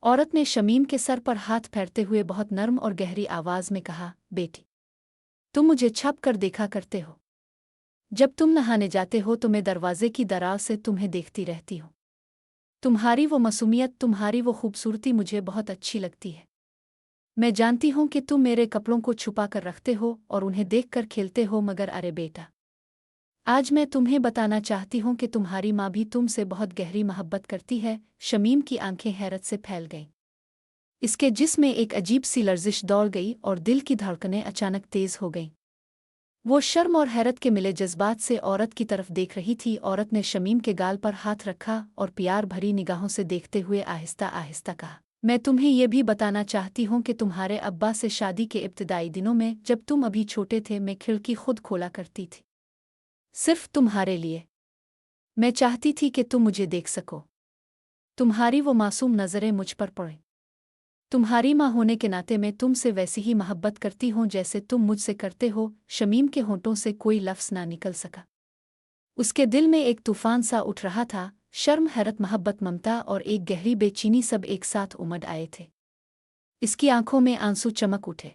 औरत ने शमीम के सर पर हाथ फेरते हुए बहुत नर्म और गहरी आवाज में कहा, बेटी, तुम मुझे छप कर देखा करते हो। जब तुम नहाने जाते हो तो मैं दरवाजे की दरार से तुम्हें देखती रहती हूँ। तुम्हारी वो मासूमियत, तुम्हारी वो खूबसूरती मुझे बहुत अच्छी लगती है। मैं जानती हूँ कि तुम मेरे कपड़ों को छुपा कर रखते हो और उन्हें देखकर खेलते हो, मगर अरे बेटा, आज मैं तुम्हें बताना चाहती हूँ कि तुम्हारी माँ भी तुमसे बहुत गहरी मोहब्बत करती है। शमीम की आंखें हैरत से फैल गईं। इसके जिस्म में एक अजीब सी लर्जिश दौड़ गई और दिल की धड़कनें अचानक तेज हो गईं। वो शर्म और हैरत के मिले जज्बात से औरत की तरफ देख रही थी। औरत ने शमीम के गाल पर हाथ रखा और प्यार भरी निगाहों से देखते हुए आहिस्ता आहिस्ता कहा, मैं तुम्हें ये भी बताना चाहती हूँ कि तुम्हारे अब्बा से शादी के इब्तिदाई दिनों में जब तुम अभी छोटे थे, मैं खिड़की खुद खोला करती थी, सिर्फ तुम्हारे लिए। मैं चाहती थी कि तुम मुझे देख सको, तुम्हारी वो मासूम नज़रें मुझ पर पड़ें। तुम्हारी माँ होने के नाते मैं तुमसे वैसी ही मोहब्बत करती हूँ जैसे तुम मुझसे करते हो। शमीम के होंठों से कोई लफ्ज़ ना निकल सका। उसके दिल में एक तूफान सा उठ रहा था। शर्म, हैरत, मोहब्बत, ममता और एक गहरी बेचैनी सब एक साथ उमड़ आए थे। इसकी आंखों में आंसू चमक उठे।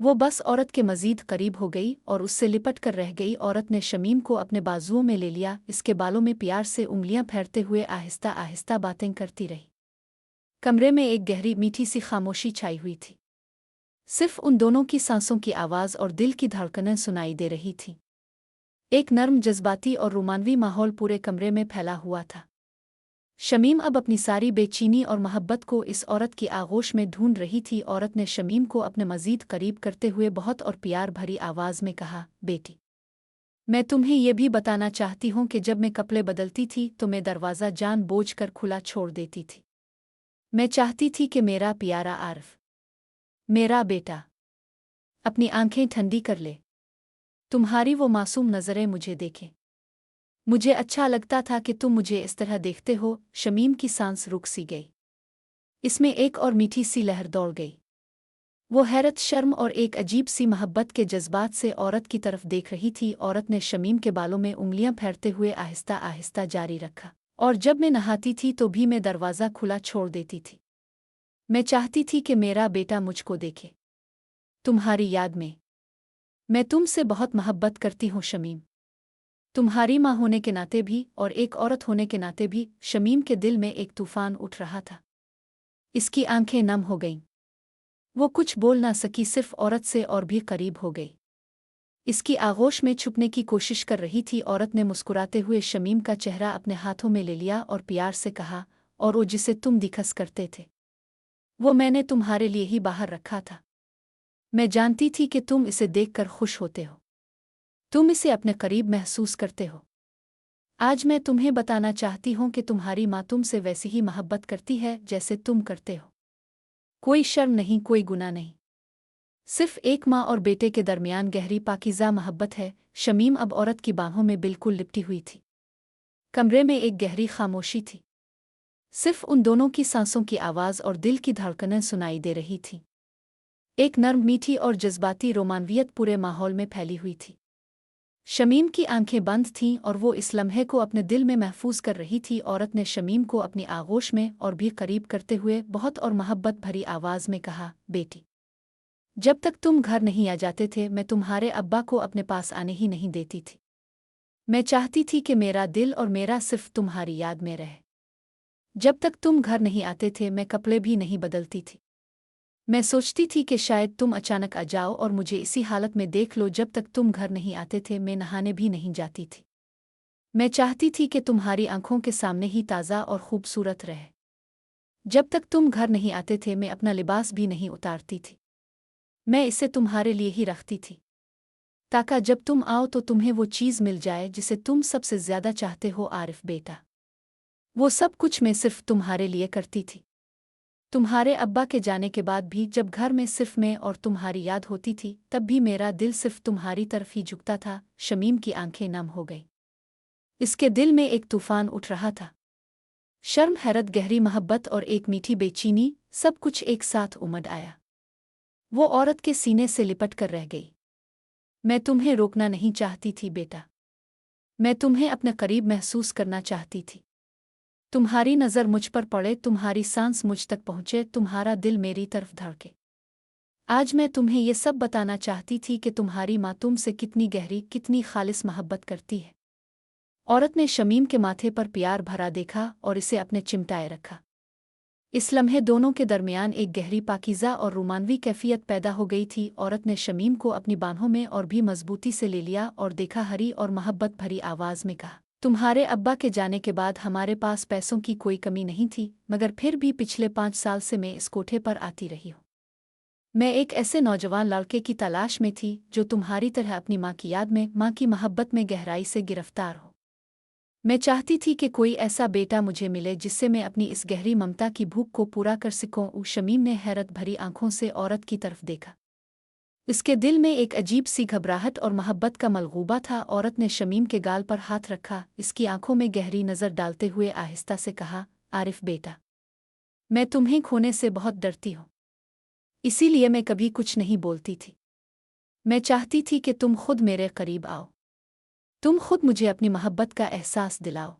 वो बस औरत के मजीद करीब हो गई और उससे लिपट कर रह गई। औरत ने शमीम को अपने बाजुओं में ले लिया, इसके बालों में प्यार से उंगलियां फेरते हुए आहिस्ता आहिस्ता बातें करती रही। कमरे में एक गहरी मीठी सी खामोशी छाई हुई थी। सिर्फ उन दोनों की सांसों की आवाज़ और दिल की धड़कनें सुनाई दे रही थीं। एक नर्म, जज्बाती और रोमानवी माहौल पूरे कमरे में फैला हुआ था। शमीम अब अपनी सारी बेचैनी और मोहब्बत को इस औरत की आगोश में ढूंढ रही थी। औरत ने शमीम को अपने मजीद करीब करते हुए बहुत और प्यार भरी आवाज़ में कहा, बेटी, मैं तुम्हें यह भी बताना चाहती हूँ कि जब मैं कपड़े बदलती थी तो मैं दरवाज़ा जानबूझकर खुला छोड़ देती थी। मैं चाहती थी कि मेरा प्यारा आरिफ, मेरा बेटा, अपनी आंखें ठंडी कर ले, तुम्हारी वो मासूम नज़रें मुझे देखें। मुझे अच्छा लगता था कि तुम मुझे इस तरह देखते हो। शमीम की सांस रुक सी गई। इसमें एक और मीठी सी लहर दौड़ गई। वो हैरत, शर्म और एक अजीब सी मोहब्बत के जज्बात से औरत की तरफ देख रही थी। औरत ने शमीम के बालों में उंगलियां फेरते हुए आहिस्ता आहिस्ता जारी रखा, और जब मैं नहाती थी तो भी मैं दरवाज़ा खुला छोड़ देती थी। मैं चाहती थी कि मेरा बेटा मुझको देखे, तुम्हारी याद में। मैं तुमसे बहुत मोहब्बत करती हूँ शमीम, तुम्हारी माँ होने के नाते भी और एक औरत होने के नाते भी। शमीम के दिल में एक तूफान उठ रहा था। इसकी आंखें नम हो गईं। वो कुछ बोल ना सकी, सिर्फ औरत से और भी करीब हो गई। इसकी आगोश में छुपने की कोशिश कर रही थी। औरत ने मुस्कुराते हुए शमीम का चेहरा अपने हाथों में ले लिया और प्यार से कहा, और वो जिसे तुम दिखस करते थे, वो मैंने तुम्हारे लिए ही बाहर रखा था। मैं जानती थी कि तुम इसे देखकर खुश होते हो, तुम इसे अपने करीब महसूस करते हो। आज मैं तुम्हें बताना चाहती हूँ कि तुम्हारी माँ तुमसे वैसी ही मोहब्बत करती है जैसे तुम करते हो। कोई शर्म नहीं, कोई गुनाह नहीं, सिर्फ एक माँ और बेटे के दरमियान गहरी पाकीज़ा मोहब्बत है। शमीम अब औरत की बाहों में बिल्कुल लिपटी हुई थी। कमरे में एक गहरी खामोशी थी। सिर्फ उन दोनों की सांसों की आवाज़ और दिल की धड़कनें सुनाई दे रही थीं। एक नर्म, मीठी और जज्बाती रोमानवियत पूरे माहौल में फैली हुई थी। शमीम की आंखें बंद थीं और वो इस लम्हे को अपने दिल में महफूज कर रही थी। औरत ने शमीम को अपनी आगोश में और भी करीब करते हुए बहुत और मोहब्बत भरी आवाज़ में कहा, बेटी, जब तक तुम घर नहीं आ जाते थे मैं तुम्हारे अब्बा को अपने पास आने ही नहीं देती थी। मैं चाहती थी कि मेरा दिल और मेरा सिर्फ तुम्हारी याद में रहे। जब तक तुम घर नहीं आते थे मैं कपड़े भी नहीं बदलती थी। मैं सोचती थी कि शायद तुम अचानक आ जाओ और मुझे इसी हालत में देख लो। जब तक तुम घर नहीं आते थे मैं नहाने भी नहीं जाती थी। मैं चाहती थी कि तुम्हारी आंखों के सामने ही ताज़ा और खूबसूरत रहे। जब तक तुम घर नहीं आते थे मैं अपना लिबास भी नहीं उतारती थी। मैं इसे तुम्हारे लिए ही रखती थी, ताकि जब तुम आओ तो तुम्हें वो चीज़ मिल जाए जिसे तुम सबसे ज़्यादा चाहते हो, आरिफ बेटा। वो सब कुछ मैं सिर्फ तुम्हारे लिए करती थी। तुम्हारे अब्बा के जाने के बाद भी जब घर में सिर्फ मैं और तुम्हारी याद होती थी, तब भी मेरा दिल सिर्फ तुम्हारी तरफ ही झुकता था। शमीम की आंखें नम हो गईं। इसके दिल में एक तूफान उठ रहा था। शर्म, हैरत, गहरी मोहब्बत और एक मीठी बेचैनी, सब कुछ एक साथ उमड़ आया। वो औरत के सीने से लिपट कर रह गई। मैं तुम्हें रोकना नहीं चाहती थी बेटा, मैं तुम्हें अपने करीब महसूस करना चाहती थी। तुम्हारी नज़र मुझ पर पड़े, तुम्हारी सांस मुझ तक पहुँचे, तुम्हारा दिल मेरी तरफ धड़के। आज मैं तुम्हें ये सब बताना चाहती थी कि तुम्हारी माँ तुमसे कितनी गहरी, कितनी खालिस मोहब्बत करती है। औरत ने शमीम के माथे पर प्यार भरा देखा और इसे अपने चिमटाए रखा। इस लम्हे दोनों के दरमियान एक गहरी पाकीज़ा और रोमानवी कैफियत पैदा हो गई थी। औरत ने शमीम को अपनी बाहों में और भी मजबूती से ले लिया और देखा हरी और मोहब्बत भरी आवाज़ में कहा, तुम्हारे अब्बा के जाने के बाद हमारे पास पैसों की कोई कमी नहीं थी, मगर फिर भी पिछले 5 साल से मैं इस कोठे पर आती रही हूँ। मैं एक ऐसे नौजवान लड़के की तलाश में थी जो तुम्हारी तरह अपनी माँ की याद में, माँ की मोहब्बत में गहराई से गिरफ्तार हो। मैं चाहती थी कि कोई ऐसा बेटा मुझे मिले जिससे मैं अपनी इस गहरी ममता की भूख को पूरा कर सकूं। शमीम ने हैरत भरी आंखों से औरत की तरफ देखा। इसके दिल में एक अजीब सी घबराहट और मोहब्बत का मलगूबा था। औरत ने शमीम के गाल पर हाथ रखा, इसकी आंखों में गहरी नज़र डालते हुए आहिस्ता से कहा, आरिफ बेटा, मैं तुम्हें खोने से बहुत डरती हूँ, इसीलिए मैं कभी कुछ नहीं बोलती थी। मैं चाहती थी कि तुम खुद मेरे करीब आओ, तुम खुद मुझे अपनी मोहब्बत का एहसास दिलाओ।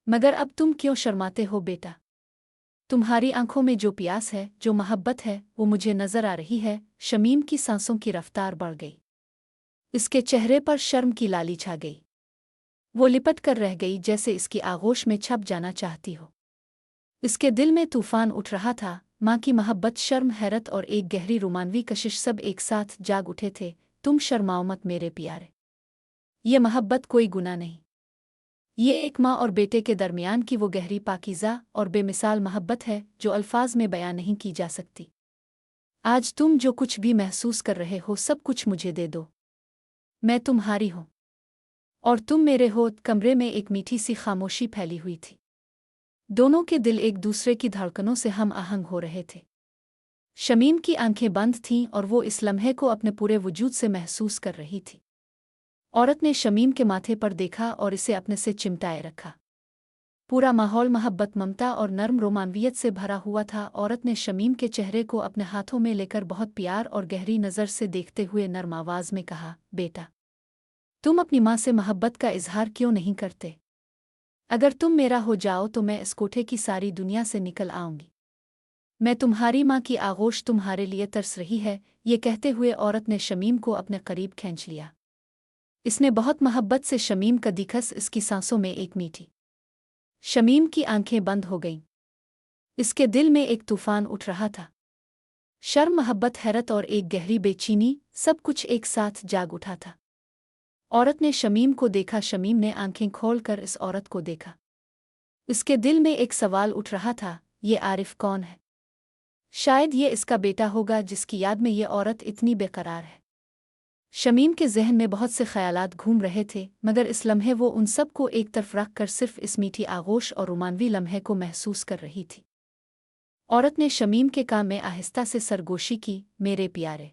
मगर अब तुम क्यों शर्माते हो बेटा? तुम्हारी आंखों में जो प्यास है, जो मोहब्बत है, वो मुझे नजर आ रही है। शमीम की सांसों की रफ्तार बढ़ गई। इसके चेहरे पर शर्म की लाली छा गई। वो लिपट कर रह गई जैसे इसकी आगोश में छप जाना चाहती हो। इसके दिल में तूफान उठ रहा था। माँ की मोहब्बत, शर्म, हैरत और एक गहरी रोमानवी कशिश सब एक साथ जाग उठे थे। तुम शर्माओ मत मेरे प्यारे, ये मोहब्बत कोई गुनाह नहीं। ये एक माँ और बेटे के दरमियान की वो गहरी, पाकीज़ा और बेमिसाल मोहब्बत है जो अल्फाज में बयां नहीं की जा सकती। आज तुम जो कुछ भी महसूस कर रहे हो, सब कुछ मुझे दे दो। मैं तुम्हारी हूँ और तुम मेरे हो। कमरे में एक मीठी सी खामोशी फैली हुई थी। दोनों के दिल एक दूसरे की धड़कनों से हम आहंग हो रहे थे। शमीम की आंखें बंद थीं और वो इस लम्हे को अपने पूरे वजूद से महसूस कर रही थी। औरत ने शमीम के माथे पर देखा और इसे अपने से चिमटाए रखा। पूरा माहौल मोहब्बत, ममता और नर्म रोमानवियत से भरा हुआ था। औरत ने शमीम के चेहरे को अपने हाथों में लेकर बहुत प्यार और गहरी नज़र से देखते हुए नर्म आवाज़ में कहा, बेटा, तुम अपनी माँ से मोहब्बत का इजहार क्यों नहीं करते? अगर तुम मेरा हो जाओ तो मैं इस कोठे की सारी दुनिया से निकल आऊंगी। मैं तुम्हारी माँ की आगोश तुम्हारे लिए तरस रही है। ये कहते हुए औरत ने शमीम को अपने करीब खींच लिया। इसने बहुत मोहब्बत से शमीम का दिखस इसकी सांसों में एक मीठी। शमीम की आंखें बंद हो गईं। इसके दिल में एक तूफान उठ रहा था। शर्म, मोहब्बत, हैरत और एक गहरी बेचैनी, सब कुछ एक साथ जाग उठा था। औरत ने शमीम को देखा। शमीम ने आंखें खोलकर इस औरत को देखा। इसके दिल में एक सवाल उठ रहा था, ये आरिफ कौन है? शायद ये इसका बेटा होगा जिसकी याद में ये औरत इतनी बेकरार है। शमीम के जहन में बहुत से ख्यालात घूम रहे थे, मगर इस लम्हे वो उन सब को एक तरफ रख कर सिर्फ इस मीठी आगोश और रोमानवी लम्हे को महसूस कर रही थी। औरत ने शमीम के कान में आहिस्ता से सरगोशी की, मेरे प्यारे,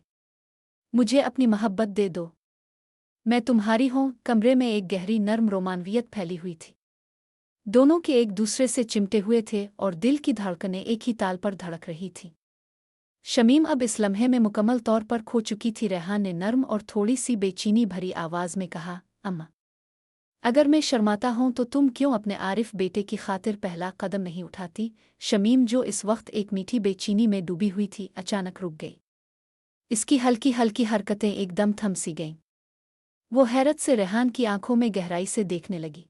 मुझे अपनी मोहब्बत दे दो, मैं तुम्हारी हूँ। कमरे में एक गहरी नर्म रोमानवियत फैली हुई थी। दोनों के एक दूसरे से चिमटे हुए थे और दिल की धड़कनें एक ही ताल पर धड़क रही थीं। शमीम अब इस लम्हे में मुकम्मल तौर पर खो चुकी थी। रेहान ने नर्म और थोड़ी सी बेचैनी भरी आवाज़ में कहा, अम्मा, अगर मैं शर्माता हूं तो तुम क्यों अपने आरिफ बेटे की खातिर पहला कदम नहीं उठाती? शमीम, जो इस वक्त एक मीठी बेचैनी में डूबी हुई थी, अचानक रुक गई। इसकी हल्की हल्की हरकतें एकदम थम सी गईं। वो हैरत से रेहान की आंखों में गहराई से देखने लगी।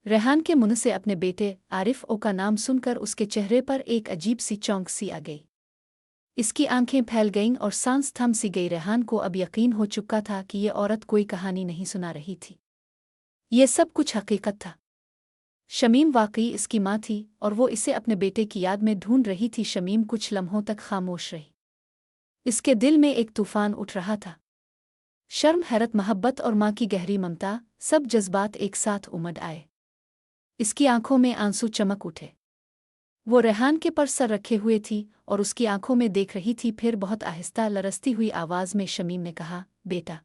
रेहान के मुंह से अपने बेटे आरिफ ओ का नाम सुनकर उसके चेहरे पर एक अजीब सी चौंक सी आ गई। इसकी आंखें फैल गईं और सांस थम सी गई। रेहान को अब यकीन हो चुका था कि ये औरत कोई कहानी नहीं सुना रही थी, ये सब कुछ हकीकत था। शमीम वाकई इसकी माँ थी और वो इसे अपने बेटे की याद में ढूंढ रही थी। शमीम कुछ लम्हों तक खामोश रही। इसके दिल में एक तूफान उठ रहा था। शर्म, हैरत, मोहब्बत और माँ की गहरी ममता, सब जज्बात एक साथ उमड़ आए। इसकी आंखों में आंसू चमक उठे। वो रेहान के पर सर रखे हुए थी और उसकी आंखों में देख रही थी। फिर बहुत आहिस्ता, लरसती हुई आवाज़ में शमीम ने कहा, बेटा,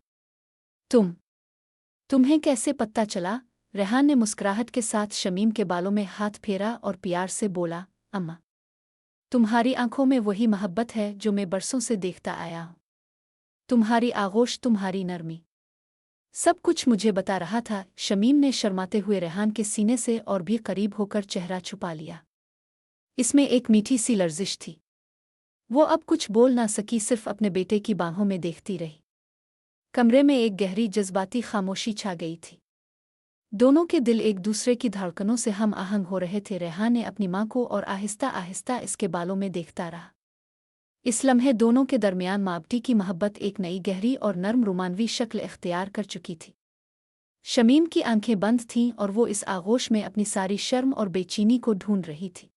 तुम्हें कैसे पता चला? रेहान ने मुस्कुराहट के साथ शमीम के बालों में हाथ फेरा और प्यार से बोला, अम्मा, तुम्हारी आंखों में वही मोहब्बत है जो मैं बरसों से देखता आया हूँ। तुम्हारी आगोश, तुम्हारी नरमी, सब कुछ मुझे बता रहा था। शमीम ने शर्माते हुए रेहान के सीने से और भी करीब होकर चेहरा छुपा लिया। इसमें एक मीठी सी लर्जिश थी। वो अब कुछ बोल ना सकी, सिर्फ अपने बेटे की बाहों में देखती रही। कमरे में एक गहरी जज्बाती खामोशी छा गई थी। दोनों के दिल एक दूसरे की धड़कनों से हम आहंग हो रहे थे। रेहान ने अपनी माँ को और आहिस्ता आहिस्ता इसके बालों में देखता रहा। इस लम्हे दोनों के दरमियान मावटी की मोहब्बत एक नई गहरी और नर्म रोमानवी शक्ल इख्तियार कर चुकी थी। शमीम की आंखें बंद थीं और वो इस आगोश में अपनी सारी शर्म और बेचैनी को ढूंढ रही थी।